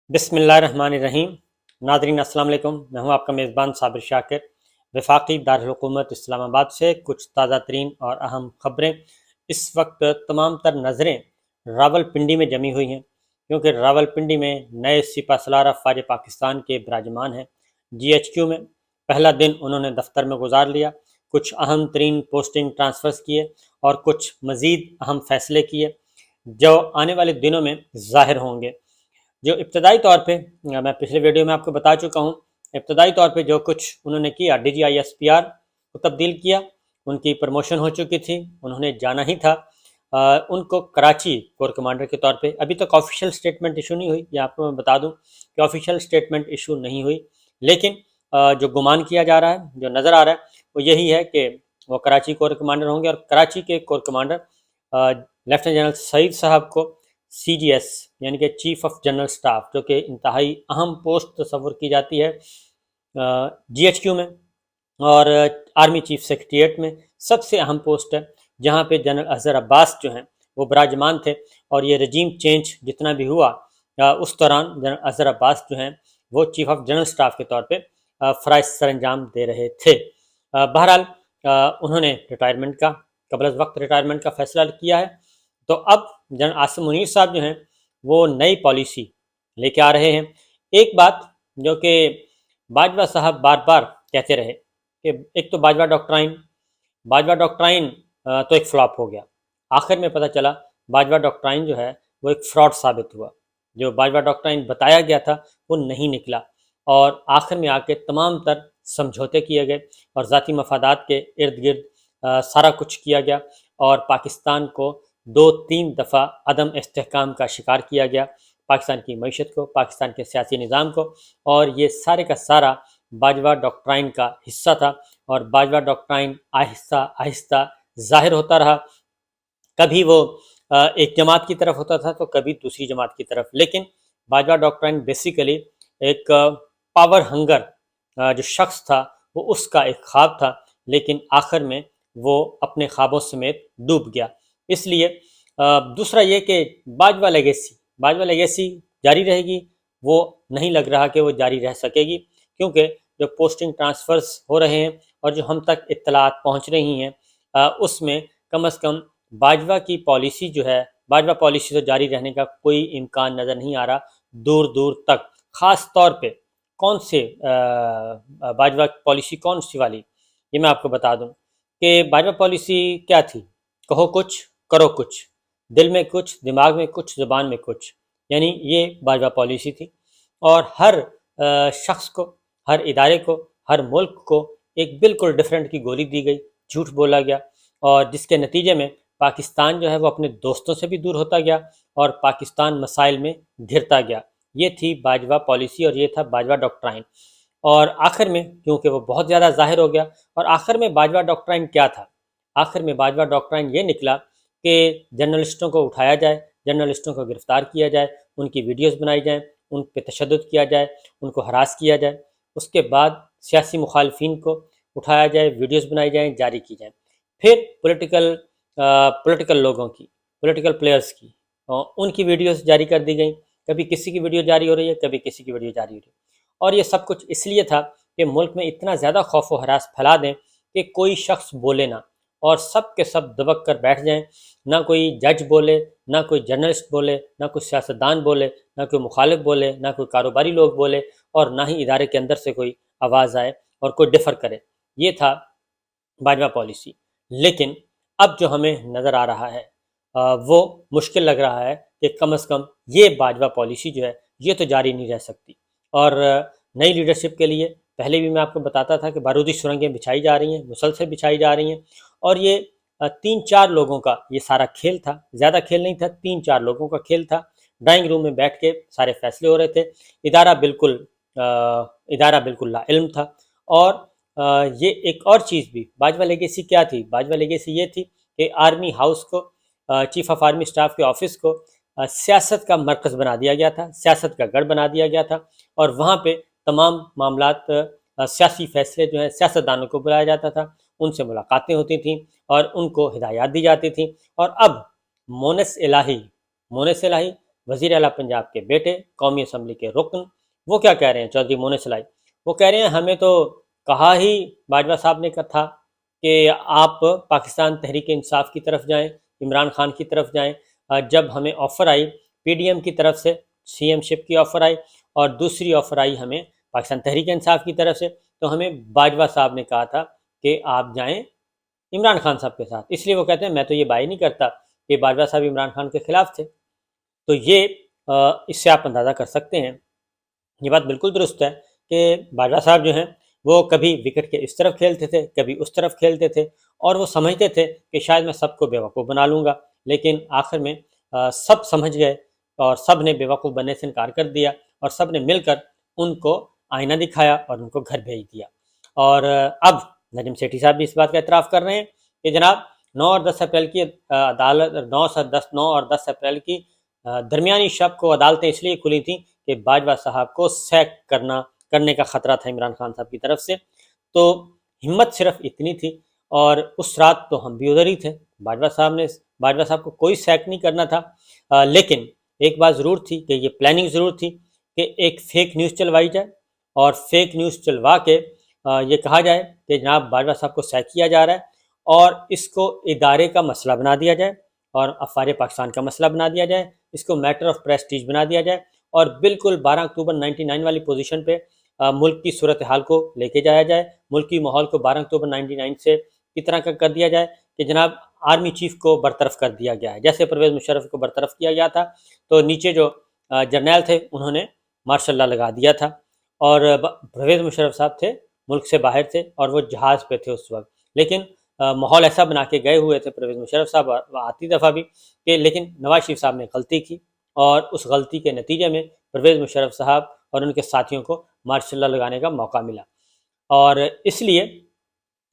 بسم اللہ الرحمن الرحیم۔ ناظرین السلام علیکم، میں ہوں آپ کا میزبان صابر شاکر۔ وفاقی دارالحکومت اسلام آباد سے کچھ تازہ ترین اور اہم خبریں۔ اس وقت تمام تر نظریں راول پنڈی میں جمی ہوئی ہیں، کیونکہ راول پنڈی میں نئے سپہ سالار افواج پاکستان کے براجمان ہیں۔ جی ایچ کیو میں پہلا دن انہوں نے دفتر میں گزار لیا، کچھ اہم ترین پوسٹنگ ٹرانسفرز کیے اور کچھ مزید اہم فیصلے کیے جو آنے والے دنوں میں ظاہر ہوں گے۔ جو ابتدائی طور پہ میں پچھلے ویڈیو میں آپ کو بتا چکا ہوں، ابتدائی طور پہ جو کچھ انہوں نے کیا، D G I S P R کو تبدیل کیا، ان کی پروموشن ہو چکی تھی، انہوں نے جانا ہی تھا۔ ان کو کراچی کور کمانڈر کے طور پہ ابھی تک آفیشیل سٹیٹمنٹ ایشو نہیں ہوئی، یہ آپ کو میں بتا دوں کہ آفیشیل سٹیٹمنٹ ایشو نہیں ہوئی، لیکن جو گمان کیا جا رہا ہے، جو نظر آ رہا ہے وہ یہی ہے کہ وہ کراچی کور کمانڈر ہوں گے، اور کراچی کے کور کمانڈر لیفٹیننٹ جنرل سعید صاحب کو سی جی ایس یعنی کہ چیف آف جنرل سٹاف، جو کہ انتہائی اہم پوسٹ تصور کی جاتی ہے جی ایچ کیو میں، اور آرمی چیف سیکریٹریٹ میں سب سے اہم پوسٹ ہے، جہاں پہ جنرل اظہر عباس جو ہیں وہ براجمان تھے، اور یہ رجیم چینج جتنا بھی ہوا اس دوران جنرل اظہر عباس جو ہیں وہ چیف آف جنرل سٹاف کے طور پہ فرائض سر انجام دے رہے تھے۔ بہرحال انہوں نے ریٹائرمنٹ کا قبل از وقت ریٹائرمنٹ کا فیصلہ کیا ہے، تو اب جنرل عاصم منیر صاحب جو ہیں وہ نئی پالیسی لے کے آ رہے ہیں۔ ایک بات جو کہ باجوہ صاحب بار بار کہتے رہے کہ ایک تو باجوہ ڈاکٹرائن تو ایک فلاپ ہو گیا، آخر میں پتہ چلا باجوہ ڈاکٹرائن جو ہے وہ ایک فراڈ ثابت ہوا، جو باجوہ ڈاکٹرائن بتایا گیا تھا وہ نہیں نکلا، اور آخر میں آ کے تمام تر سمجھوتے کیے گئے اور ذاتی مفادات کے ارد گرد سارا کچھ کیا گیا، اور پاکستان کو 2-3 دفعہ عدم استحکام کا شکار کیا گیا، پاکستان کی معیشت کو، پاکستان کے سیاسی نظام کو، اور یہ سارے کا سارا باجوہ ڈاکٹرائن کا حصہ تھا، اور باجوہ ڈاکٹرائن آہستہ آہستہ ظاہر ہوتا رہا، کبھی وہ ایک جماعت کی طرف ہوتا تھا تو کبھی دوسری جماعت کی طرف، لیکن باجوہ ڈاکٹرائن بیسیکلی ایک پاور ہنگر جو شخص تھا وہ اس کا ایک خواب تھا، لیکن آخر میں وہ اپنے خوابوں سمیت ڈوب گیا۔ اس لیے دوسرا یہ کہ باجوہ لیگیسی جاری رہے گی، وہ نہیں لگ رہا کہ وہ جاری رہ سکے گی، کیونکہ جو پوسٹنگ ٹرانسفرز ہو رہے ہیں اور جو ہم تک اطلاعات پہنچ رہی ہیں اس میں کم از کم باجوہ کی پالیسی جو ہے، باجوہ پالیسی تو جاری رہنے کا کوئی امکان نظر نہیں آ رہا دور دور تک۔ خاص طور پہ کون سے باجوہ پالیسی کون سی والی، یہ میں آپ کو بتا دوں کہ باجوہ پالیسی کیا تھی، کہو کچھ کرو کچھ، دل میں کچھ دماغ میں کچھ زبان میں کچھ، یعنی یہ باجوہ پالیسی تھی، اور ہر شخص کو، ہر ادارے کو، ہر ملک کو ایک بالکل ڈیفرنٹ کی گولی دی گئی، جھوٹ بولا گیا، اور جس کے نتیجے میں پاکستان جو ہے وہ اپنے دوستوں سے بھی دور ہوتا گیا اور پاکستان مسائل میں گھرتا گیا۔ یہ تھی باجوہ پالیسی اور یہ تھا باجوہ ڈاکٹرائن، اور آخر میں کیونکہ وہ بہت زیادہ ظاہر ہو گیا، اور آخر میں باجوہ ڈاکٹرائن کیا تھا؟ آخر میں باجوہ ڈاکٹرائن یہ نکلا کہ جرنلسٹوں کو اٹھایا جائے، جرنلسٹوں کو گرفتار کیا جائے، ان کی ویڈیوز بنائی جائیں، ان پہ تشدد کیا جائے، ان کو ہراس کیا جائے، اس کے بعد سیاسی مخالفین کو اٹھایا جائے، ویڈیوز بنائی جائیں، جاری کی جائیں، پھر پولیٹیکل لوگوں کی، پولیٹیکل پلیئرز کی ان کی ویڈیوز جاری کر دی گئیں، کبھی کسی کی ویڈیو جاری ہو رہی ہے، کبھی کسی کی ویڈیو جاری ہو رہی ہے، اور یہ سب کچھ اس لیے تھا کہ ملک میں اتنا زیادہ خوف و ہراس پھیلا دیں کہ کوئی شخص بولے نہ، اور سب کے سب دبک کر بیٹھ جائیں، نہ کوئی جج بولے، نہ کوئی جرنلسٹ بولے، نہ کوئی سیاستدان بولے، نہ کوئی مخالف بولے، نہ کوئی کاروباری لوگ بولے، اور نہ ہی ادارے کے اندر سے کوئی آواز آئے اور کوئی ڈفر کرے۔ یہ تھا باجوہ پالیسی، لیکن اب جو ہمیں نظر آ رہا ہے وہ مشکل لگ رہا ہے کہ کم از کم یہ باجوہ پالیسی جو ہے یہ تو جاری نہیں رہ سکتی، اور نئی لیڈرشپ کے لیے پہلے بھی میں آپ کو بتاتا تھا کہ بارودی سرنگیں بچھائی جا رہی ہیں، مسلسل بچھائی جا رہی ہیں، اور یہ 3-4 لوگوں کا یہ سارا کھیل تھا، زیادہ کھیل نہیں تھا، 3-4 لوگوں کا کھیل تھا، ڈرائنگ روم میں بیٹھ کے سارے فیصلے ہو رہے تھے، ادارہ بالکل لا علم تھا، اور یہ ایک اور چیز بھی باجوہ لیگیسی کیا تھی؟ باجوہ لیگیسی یہ تھی کہ آرمی ہاؤس کو، چیف آف آرمی سٹاف کے آفس کو سیاست کا مرکز بنا دیا گیا تھا، سیاست کا گڑھ بنا دیا گیا تھا، اور وہاں پہ تمام معاملات، سیاسی فیصلے جو ہیں سیاستدانوں کو بلایا جاتا تھا، ان سے ملاقاتیں ہوتی تھیں اور ان کو ہدایات دی جاتی تھیں، اور اب مونس الہی وزیر اعلیٰ پنجاب کے بیٹے، قومی اسمبلی کے رکن، وہ کیا کہہ رہے ہیں؟ چودھری مونس لائی وہ کہہ رہے ہیں ہمیں تو کہا ہی باجوہ صاحب نے تھا کہ آپ پاکستان تحریک انصاف کی طرف جائیں، عمران خان کی طرف جائیں۔ جب ہمیں آفر آئی پی ڈی ایم کی طرف سے، سی ایم شپ کی آفر آئی، اور دوسری آفر آئی ہمیں پاکستان تحریک انصاف کی طرف سے، تو ہمیں باجوہ صاحب نے کہا تھا کہ آپ جائیں عمران خان صاحب کے ساتھ۔ اس لیے وہ کہتے ہیں میں تو یہ بائی نہیں کرتا کہ باجوہ صاحب عمران خان کے خلاف تھے۔ تو یہ اس سے آپ اندازہ کر سکتے ہیں، یہ بات بالکل درست ہے کہ باجوہ صاحب جو ہیں وہ کبھی وکٹ کے اس طرف کھیلتے تھے، کبھی اس طرف کھیلتے تھے، اور وہ سمجھتے تھے کہ شاید میں سب کو بیوقوف بنا لوں گا، لیکن آخر میں سب سمجھ گئے اور سب نے بیوقوف بننے سے انکار کر دیا، اور سب نے مل کر ان کو آئینہ دکھایا اور ان کو گھر بھیج دیا۔ اور اب نجم سیٹھی صاحب بھی اس بات کا اعتراف کر رہے ہیں کہ جناب 9 اور 10 اپریل کی عدالت 9 اور 10 اپریل کی درمیانی شب کو عدالتیں اس لیے کھلی تھیں کہ باجوہ صاحب کو سیک کرنے کا خطرہ تھا عمران خان صاحب کی طرف سے۔ تو ہمت صرف اتنی تھی، اور اس رات تو ہم بھی ادھر ہی تھے۔ باجوہ صاحب کو کوئی سیک نہیں کرنا تھا، لیکن ایک بات ضرور تھی کہ یہ پلاننگ ضرور تھی کہ ایک فیک نیوز چلوائی جائے، اور فیک نیوز چلوا کے یہ کہا جائے کہ جناب باجوہ صاحب کو سیک کیا جا رہا ہے، اور اس کو ادارے کا مسئلہ بنا دیا جائے اور افواج پاکستان کا مسئلہ بنا دیا جائے، اس کو میٹر آف پریسٹیج بنا دیا جائے، اور بالکل 12 اکتوبر 99 والی پوزیشن پہ ملک کی صورتحال کو لے کے جایا جائے، ملکی ماحول کو 12 اکتوبر 99 سے کی طرح کا کر دیا جائے کہ جناب آرمی چیف کو برطرف کر دیا گیا ہے، جیسے پرویز مشرف کو برطرف کیا گیا تھا، تو نیچے جو جرنیل تھے انہوں نے مارشل لا لگا دیا تھا، اور پرویز مشرف صاحب تھے ملک سے باہر تھے اور وہ جہاز پہ تھے اس وقت، لیکن ماحول ایسا بنا کے گئے ہوئے تھے پرویز مشرف صاحب آتی دفعہ بھی کہ لیکن نواز شریف صاحب نے غلطی کی، اور اس غلطی کے نتیجے میں پرویز مشرف صاحب اور ان کے ساتھیوں کو مارشل لا لگانے کا موقع ملا، اور اس لیے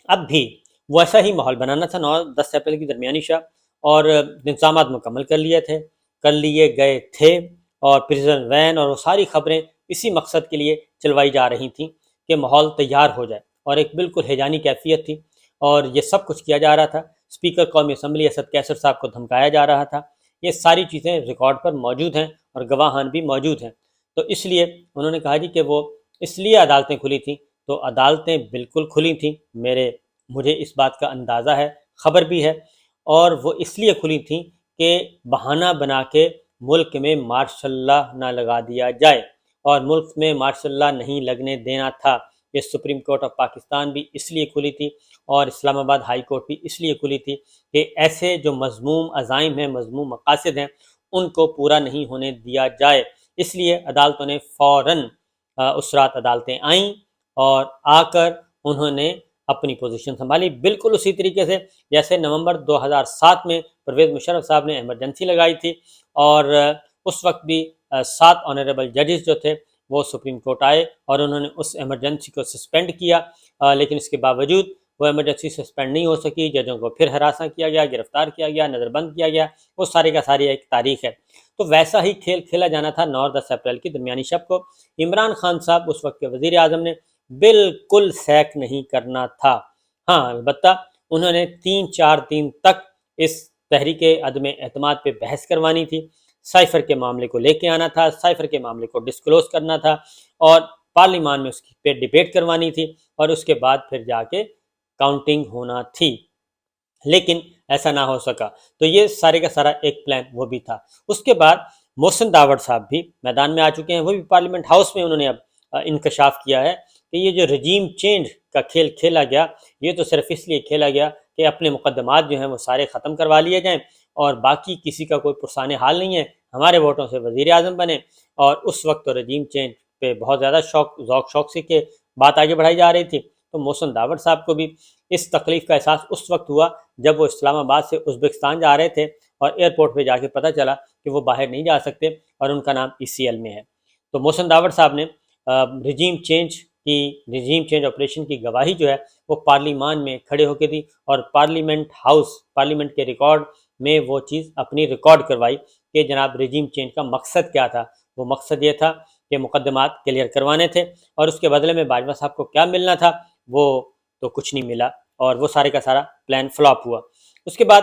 اب بھی وہ ایسا ہی ماحول بنانا تھا 9-10 اپریل کی درمیانی شب، اور انتظامات مکمل کر لیے گئے تھے، اور پریزن وین اور وہ ساری خبریں اسی مقصد کے لیے چلوائی جا رہی تھیں کہ ماحول تیار ہو جائے، اور ایک بالکل ہیجانی کیفیت تھی، اور یہ سب کچھ کیا جا رہا تھا۔ اسپیکر قومی اسمبلی اسد کیسر صاحب کو دھمکایا جا رہا تھا۔ یہ ساری چیزیں ریکارڈ پر موجود ہیں اور گواہان بھی موجود ہیں، تو اس لیے انہوں نے کہا جی کہ وہ اس لیے عدالتیں کھلی تھیں، تو عدالتیں بالکل کھلی تھیں، مجھے اس بات کا اندازہ ہے، خبر بھی ہے، اور وہ اس لیے کھلی تھیں کہ بہانہ بنا کے ملک میں مارشل لا نہ لگا دیا جائے، اور ملک میں مارشل لا نہیں لگنے دینا تھا۔ یہ سپریم کورٹ آف پاکستان بھی اس لیے کھلی تھی، اور اسلام آباد ہائی کورٹ بھی اس لیے کھلی تھی کہ ایسے جو مذموم عزائم ہیں، مذموم مقاصد ہیں، ان کو پورا نہیں ہونے دیا جائے۔ اس لیے عدالتوں نے فوراً اس رات عدالتیں آئیں، اور آ کر انہوں نے اپنی پوزیشن سنبھالی، بالکل اسی طریقے سے جیسے نومبر 2007 میں پرویز مشرف صاحب نے ایمرجنسی لگائی تھی، اور اس وقت بھی 7 آنریبل ججز جو تھے وہ سپریم کورٹ آئے، اور انہوں نے اس ایمرجنسی کو سسپینڈ کیا، لیکن اس کے باوجود وہ ایمرجنسی سسپینڈ نہیں ہو سکی، ججوں کو پھر ہراساں کیا گیا، گرفتار کیا گیا، نظر بند کیا گیا، وہ سارے کا ساری ایک تاریخ ہے۔ تو ویسا ہی کھیل کھیلا جانا تھا 9 اور 10 اپریل کی درمیانی شب کو۔ عمران خان صاحب اس وقت کے وزیر اعظم نے بالکل سیک نہیں کرنا تھا، ہاں البتہ انہوں نے 3-4 دن تک اس تحریک عدم اعتماد پہ بحث کروانی تھی، سائفر کے معاملے کو لے کے آنا تھا، سائفر کے معاملے کو ڈسکلوز کرنا تھا، اور پارلیمان میں اس پہ ڈیبیٹ کروانی تھی، اور اس کے بعد پھر جا کے کاؤنٹنگ ہونا تھی، لیکن ایسا نہ ہو سکا۔ تو یہ سارے کا سارا ایک پلان وہ بھی تھا۔ اس کے بعد محسن داوڑ صاحب بھی میدان میں آ چکے ہیں، وہ بھی پارلیمنٹ ہاؤس میں انہوں نے اب انکشاف کیا ہے کہ یہ جو رجیم چینج کا کھیل کھیلا گیا، یہ تو صرف اس لیے کھیلا گیا کہ اپنے مقدمات جو ہیں وہ سارے ختم کروا لیے جائیں، اور باقی کسی کا کوئی پرسان حال نہیں ہے، ہمارے ووٹوں سے وزیر اعظم بنے۔ اور اس وقت تو رجیم چینج پہ بہت زیادہ شوق سے کہ بات آگے بڑھائی جا رہی تھی، تو محسن داوڑ صاحب کو بھی اس تکلیف کا احساس اس وقت ہوا جب وہ اسلام آباد سے ازبکستان جا رہے تھے، اور ایئرپورٹ پہ جا کے پتہ چلا کہ وہ باہر نہیں جا سکتے، اور ان کا نام ECL میں ہے۔ تو محسن داوڑ صاحب نے رجیم چینج آپریشن کی گواہی جو ہے وہ پارلیمان میں کھڑے ہو کے دی، اور پارلیمنٹ کے ریکارڈ میں وہ چیز اپنی ریکارڈ کروائی کہ جناب رجیم چینج کا مقصد کیا تھا۔ وہ مقصد یہ تھا کہ مقدمات کلیئر کروانے تھے، اور اس کے بدلے میں باجوہ صاحب کو کیا ملنا تھا وہ تو کچھ نہیں ملا، اور وہ سارے کا سارا پلان فلاپ ہوا۔ اس کے بعد